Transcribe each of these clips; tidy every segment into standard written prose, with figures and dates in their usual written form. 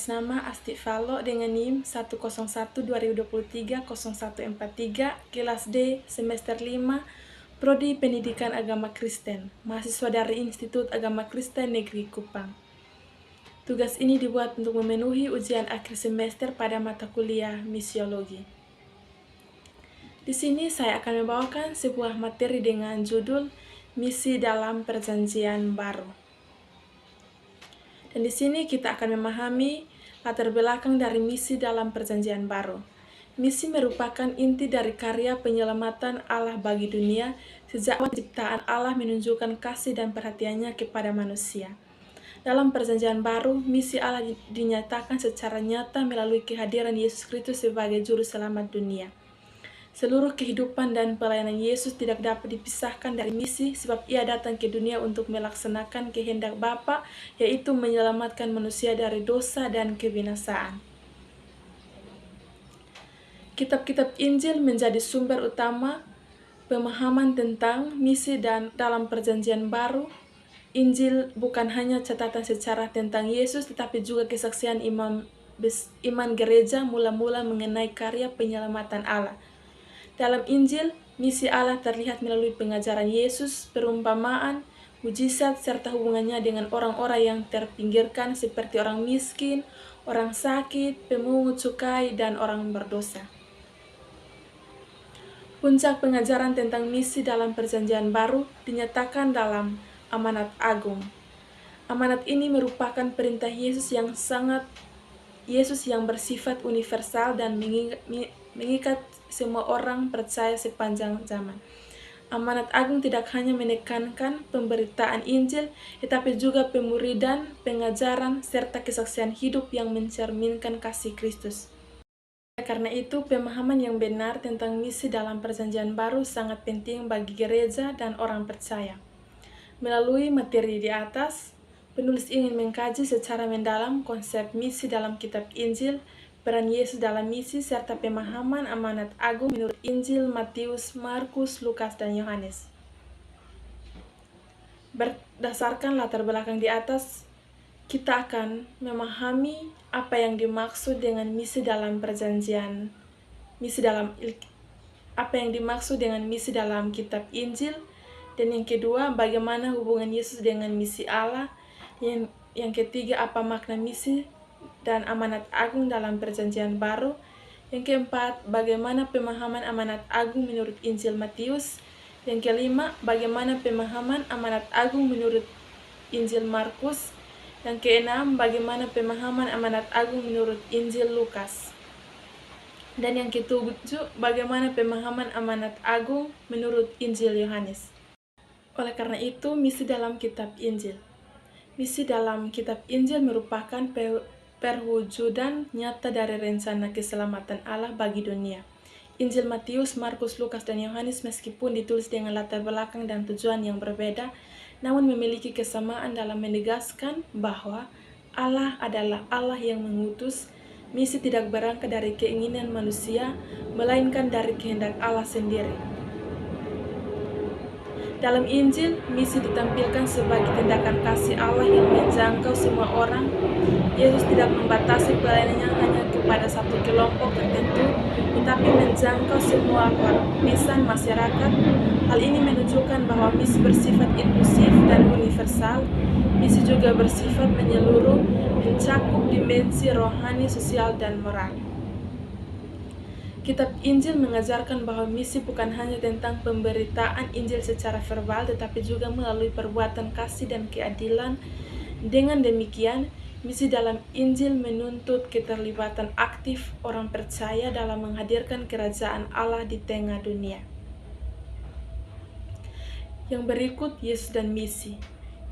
atas nama Asti Valo dengan NIM 101-2023-0143, kelas D, semester 5, Prodi Pendidikan Agama Kristen, mahasiswa dari Institut Agama Kristen Negeri Kupang. Tugas ini dibuat untuk memenuhi ujian akhir semester pada mata kuliah misiologi. Di sini saya akan membawakan sebuah materi dengan judul Misi dalam Perjanjian Baru. Dan di sini kita akan memahami latar belakang dari misi dalam Perjanjian Baru. Misi merupakan inti dari karya penyelamatan Allah bagi dunia. Sejak awal ciptaan Allah menunjukkan kasih dan perhatiannya kepada manusia. Dalam Perjanjian Baru, misi Allah dinyatakan secara nyata melalui kehadiran Yesus Kristus sebagai juru selamat dunia. Seluruh kehidupan dan pelayanan Yesus tidak dapat dipisahkan dari misi, sebab Ia datang ke dunia untuk melaksanakan kehendak Bapa, yaitu menyelamatkan manusia dari dosa dan kebinasaan. Kitab-kitab Injil menjadi sumber utama pemahaman tentang misi dan dalam Perjanjian Baru. Injil bukan hanya catatan sejarah tentang Yesus, tetapi juga kesaksian iman gereja mula-mula mengenai karya penyelamatan Allah. Dalam Injil, misi Allah terlihat melalui pengajaran Yesus, perumpamaan, mujizat, serta hubungannya dengan orang-orang yang terpinggirkan seperti orang miskin, orang sakit, pemungut cukai, dan orang berdosa. Puncak pengajaran tentang misi dalam Perjanjian Baru dinyatakan dalam Amanat Agung. Amanat ini merupakan perintah Yesus yang bersifat universal dan mengikat semua orang percaya sepanjang zaman. Amanat Agung tidak hanya menekankan pemberitaan Injil, tetapi juga pemuridan, pengajaran, serta kesaksian hidup yang mencerminkan kasih Kristus. Karena itu, pemahaman yang benar tentang misi dalam Perjanjian Baru sangat penting bagi gereja dan orang percaya. Melalui materi di atas, penulis ingin mengkaji secara mendalam konsep misi dalam kitab Injil, peran Yesus dalam misi, serta pemahaman amanat agung menurut Injil Matius, Markus, Lukas, dan Yohanes. Berdasarkan latar belakang di atas, kita akan memahami apa yang dimaksud dengan misi dalam kitab Injil, dan yang kedua, bagaimana hubungan Yesus dengan misi Allah. Yang ketiga, apa makna misi dan amanat agung dalam Perjanjian Baru. Yang keempat, bagaimana pemahaman amanat agung menurut Injil Matius. Yang kelima, bagaimana pemahaman amanat agung menurut Injil Markus. Yang keenam, bagaimana pemahaman amanat agung menurut Injil Lukas. Dan yang ketujuh, bagaimana pemahaman amanat agung menurut Injil Yohanes. Oleh karena itu, misi dalam kitab Injil. Misi dalam kitab Injil merupakan perwujudan nyata dari rencana keselamatan Allah bagi dunia. Injil Matius, Markus, Lukas, dan Yohanes meskipun ditulis dengan latar belakang dan tujuan yang berbeda, namun memiliki kesamaan dalam menegaskan bahwa Allah adalah Allah yang mengutus. Misi tidak berangkat dari keinginan manusia, melainkan dari kehendak Allah sendiri. Dalam Injil, misi ditampilkan sebagai tindakan kasih Allah yang menjangkau semua orang. Yesus tidak membatasi pelayanannya hanya kepada satu kelompok tertentu, tetapi menjangkau semua lapisan masyarakat. Hal ini menunjukkan bahwa misi bersifat inklusif dan universal. Misi juga bersifat menyeluruh, mencakup dimensi rohani, sosial, dan moral. Kitab Injil mengajarkan bahwa misi bukan hanya tentang pemberitaan Injil secara verbal, tetapi juga melalui perbuatan kasih dan keadilan. Dengan demikian, misi dalam Injil menuntut keterlibatan aktif orang percaya dalam menghadirkan kerajaan Allah di tengah dunia. Yang berikut, Yesus dan misi.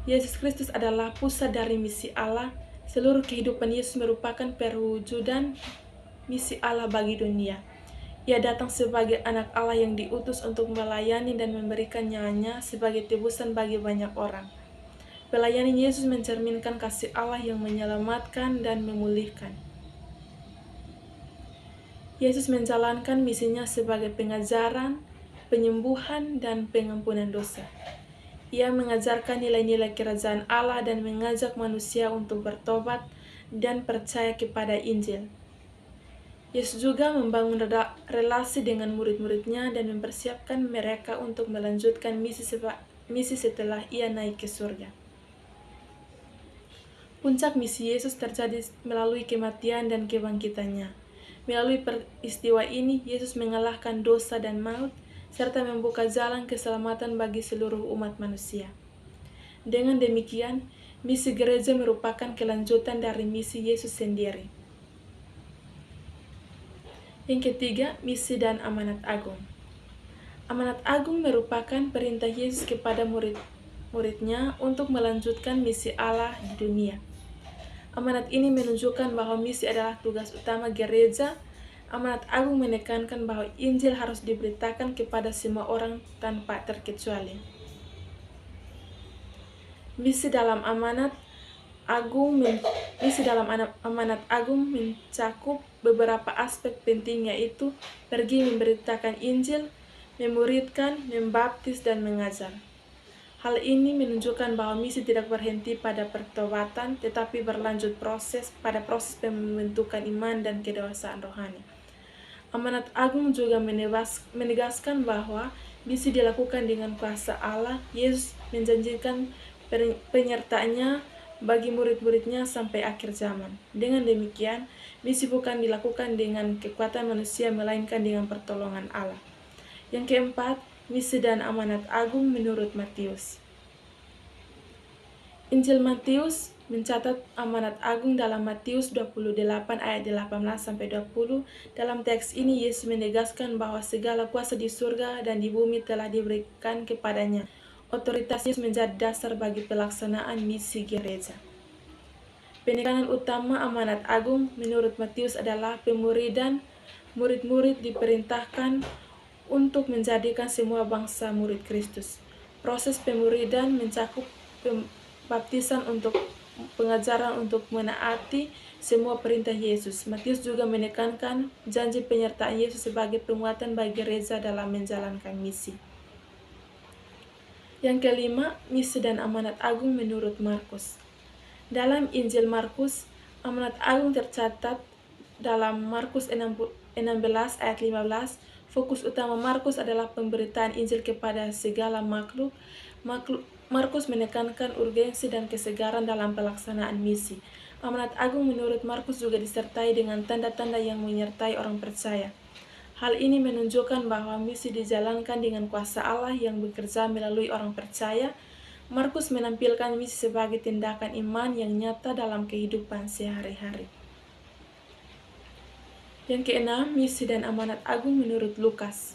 Yesus Kristus adalah pusat dari misi Allah. Seluruh kehidupan Yesus merupakan perwujudan misi Allah bagi dunia. Ia datang sebagai anak Allah yang diutus untuk melayani dan memberikan nyawanya sebagai tebusan bagi banyak orang. Pelayanan Yesus mencerminkan kasih Allah yang menyelamatkan dan memulihkan. Yesus menjalankan misinya sebagai pengajaran, penyembuhan, dan pengampunan dosa. Ia mengajarkan nilai-nilai kerajaan Allah dan mengajak manusia untuk bertobat dan percaya kepada Injil. Yesus juga membangun relasi dengan murid-muridnya dan mempersiapkan mereka untuk melanjutkan misi setelah ia naik ke surga. Puncak misi Yesus terjadi melalui kematian dan kebangkitannya. Melalui peristiwa ini, Yesus mengalahkan dosa dan maut, serta membuka jalan keselamatan bagi seluruh umat manusia. Dengan demikian, misi gereja merupakan kelanjutan dari misi Yesus sendiri. Yang ketiga, misi dan amanat agung. Amanat agung merupakan perintah Yesus kepada murid-muridnya untuk melanjutkan misi Allah di dunia. Amanat ini menunjukkan bahwa misi adalah tugas utama gereja. Amanat agung menekankan bahwa Injil harus diberitakan kepada semua orang tanpa terkecuali. Misi dalam amanat agung mencakup beberapa aspek penting, yaitu pergi memberitakan Injil, memuridkan, membaptis, dan mengajar. Hal ini menunjukkan bahwa misi tidak berhenti pada pertobatan, tetapi berlanjut pada proses pembentukan iman dan kedewasaan rohani. Amanat agung juga menegaskan bahwa misi dilakukan dengan kuasa Allah. Yesus menjanjikan penyertaannya bagi murid-muridnya sampai akhir zaman. Dengan demikian, misi bukan dilakukan dengan kekuatan manusia, melainkan dengan pertolongan Allah. Yang keempat, misi dan amanat agung menurut Matius. Injil Matius mencatat amanat agung dalam Matius 28 ayat 18-20. Dalam teks ini, Yesus menegaskan bahwa segala kuasa di surga dan di bumi telah diberikan kepadanya. Otoritas Yesus menjadi dasar bagi pelaksanaan misi gereja. Penekanan utama amanat agung menurut Matius adalah pemuridan. Murid-murid diperintahkan untuk menjadikan semua bangsa murid Kristus. Proses pemuridan mencakup baptisan untuk pengajaran untuk menaati semua perintah Yesus. Matius juga menekankan janji penyertaan Yesus sebagai penguatan bagi gereja dalam menjalankan misi. Yang kelima, misi dan amanat agung menurut Markus. Dalam Injil Markus, amanat agung tercatat dalam Markus 16 ayat 15. Fokus utama Markus adalah pemberitaan Injil kepada segala makhluk. Markus menekankan urgensi dan kesegaran dalam pelaksanaan misi. Amanat agung menurut Markus juga disertai dengan tanda-tanda yang menyertai orang percaya. Hal ini menunjukkan bahwa misi dijalankan dengan kuasa Allah yang bekerja melalui orang percaya. Markus menampilkan misi sebagai tindakan iman yang nyata dalam kehidupan sehari-hari. Yang keenam, misi dan amanat agung menurut Lukas.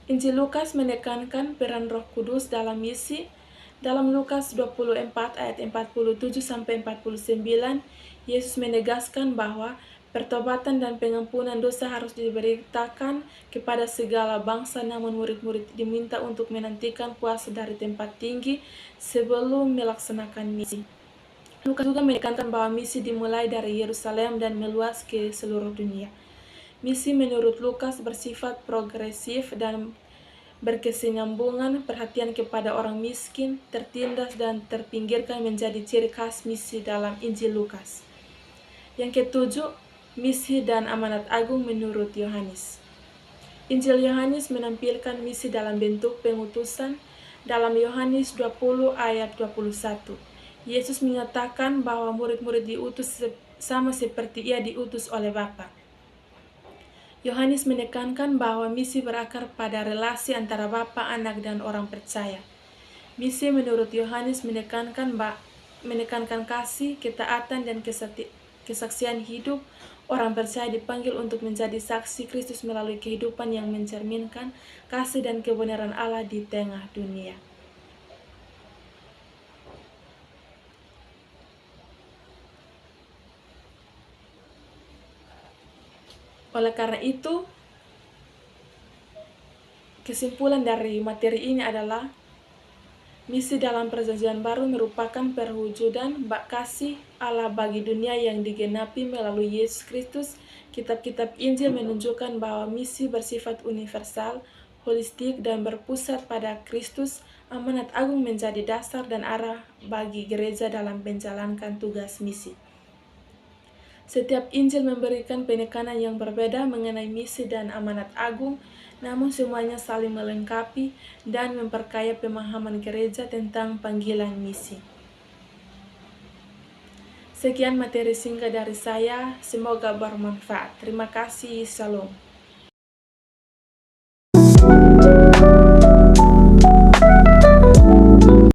Injil Lukas menekankan peran Roh Kudus dalam misi. Dalam Lukas 24 ayat 47-49, Yesus menegaskan bahwa pertobatan dan pengampunan dosa harus diberitakan kepada segala bangsa, namun murid-murid diminta untuk menantikan kuasa dari tempat tinggi sebelum melaksanakan misi. Lukas juga menekankan bahwa misi dimulai dari Yerusalem dan meluas ke seluruh dunia. Misi menurut Lukas bersifat progresif dan berkesinambungan. Perhatian kepada orang miskin, tertindas, dan terpinggirkan menjadi ciri khas misi dalam Injil Lukas. Yang ketujuh, misi dan amanat agung menurut Yohanes. Injil Yohanes menampilkan misi dalam bentuk pengutusan. Dalam Yohanes 20 ayat 21, Yesus menyatakan bahwa murid-murid diutus sama seperti ia diutus oleh Bapa. Yohanes menekankan bahwa misi berakar pada relasi antara Bapa, Anak, dan orang percaya. Misi menurut Yohanes menekankan kasih, ketaatan, dan kesaksian hidup. Orang percaya dipanggil untuk menjadi saksi Kristus melalui kehidupan yang mencerminkan kasih dan kebenaran Allah di tengah dunia. Oleh karena itu, kesimpulan dari materi ini adalah misi dalam Perjanjian Baru merupakan perwujudan kasih Allah bagi dunia yang digenapi melalui Yesus Kristus. Kitab-kitab Injil menunjukkan bahwa misi bersifat universal, holistik, dan berpusat pada Kristus. Amanat agung menjadi dasar dan arah bagi gereja dalam menjalankan tugas misi. Setiap Injil memberikan penekanan yang berbeda mengenai misi dan amanat agung, namun semuanya saling melengkapi dan memperkaya pemahaman gereja tentang panggilan misi. Sekian materi singkat dari saya, semoga bermanfaat. Terima kasih, Shalom.